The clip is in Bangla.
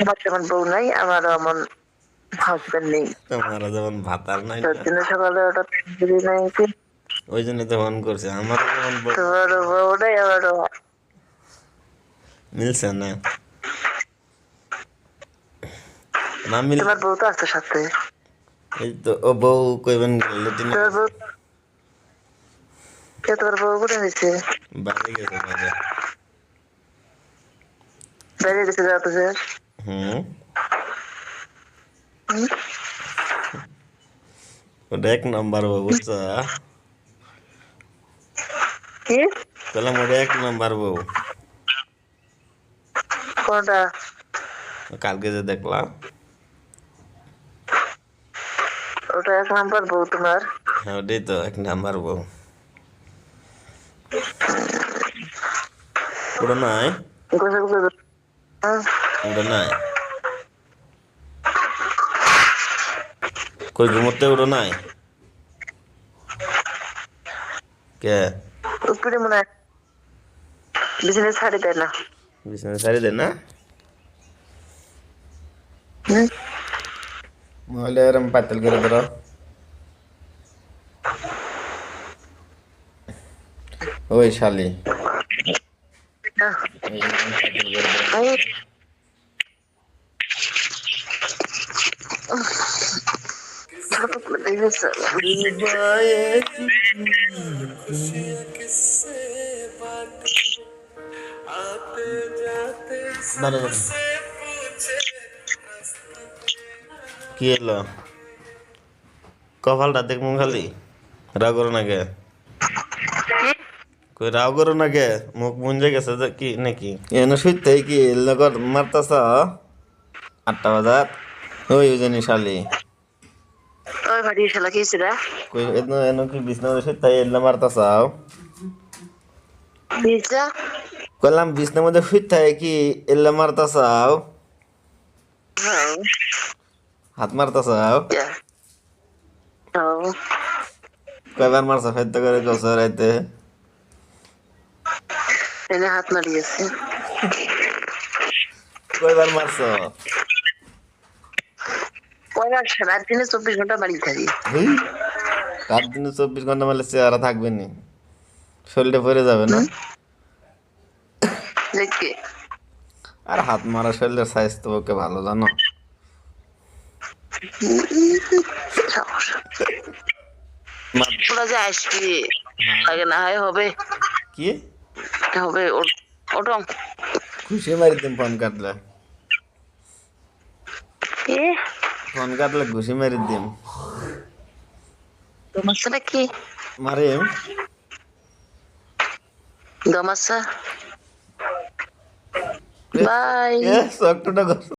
আমার যেমন বউ নাই, আমারও এমন হাজবেন্ড নেই। তোমারও যেমন ভাতার নাই তার না, জন্য সকালে ওটা যদি নাই কি, ওই জন্য তো ফোন করছে। আমারও যেমন বউ তোমারও বউ নাই, আমারও। মিলছে না, না মিল। তোমার বউ তো আছে সাথে। এই তো ও বউ কইবেন লেটিনে তোমার বউ, তোমার বউ কোথায় হয়েছে? বাইরে গেছে বাইরে। বাইরে গেছে যাতে যে। হুম, ওটা এক নাম্বার বউ বুঝছো? কি কইলাম ওটা এক নাম্বার বউ। কোনটা? কালকে যে দেখলাম, ওটা এক নাম্বার বউ তোমার? হ্যাঁ ওটাই তো এক নাম্বার বউ। ওটা নাই, গোসল করে ওটা নাই, কই ঘুমোতে ওটা নাই কে? উপরে মনে হয় বিছানায় ছাড়ি দেয় না। বিছানা ছাড়ি দেয় না, হুম? মহলে এরম পাতিল করে ধরো। ওই শালি, না, এই এরম পাতিল করে ধরো। আমি ছোট করে দিয়েছে। दिलवाए বারে বারে কি এলো? কপালটা দেখবো খালি, রাগ করো না কে? কই রাগ করো না কে? মুখ মুঞ্জে গেছে যে কি নাকি? এনে শুইতে কি লগর মারতাছ 8টা বাজাত? ওই জানি শালি, ওই ভাড়ি শালা কি হয়েছে রে? কই এনো এনো কি বিছনা মধ্যে শুইতে এল্লা মারতাছাও? পিজ্জা? কইলাম বিছনার মধ্যে শুইতে কি এল্লা মারতাছাও? হ্যাঁ। হাত মারতাছাও? হ্যাঁ। কয়বার মারছ ফেদ্দ করে কছ রাইতে? এনে হাত মারিয়েছে। কয়বার মারছ? পয়লা রাত দিনে 24 ঘন্টা বাড়ি থাকি। হেই, রাত দিনে 24 ঘন্টা মারলে চেহারা থাকবে নি, শরীরটা পড়ে যাবে না? দেখবে আর হাত মারা শরীরের স্বাস্থ্য পক্ষে ভালো জানো? ওরা যে আসবি আগে না হয় হবে। কি হবে ওটা খুশি মারি দিম ফোন কাটলে, কি ফোন কাটলে ঘুষি মারি দিম। সমস্যাটা কি? মারিম গামাসা বাই। চকটুটা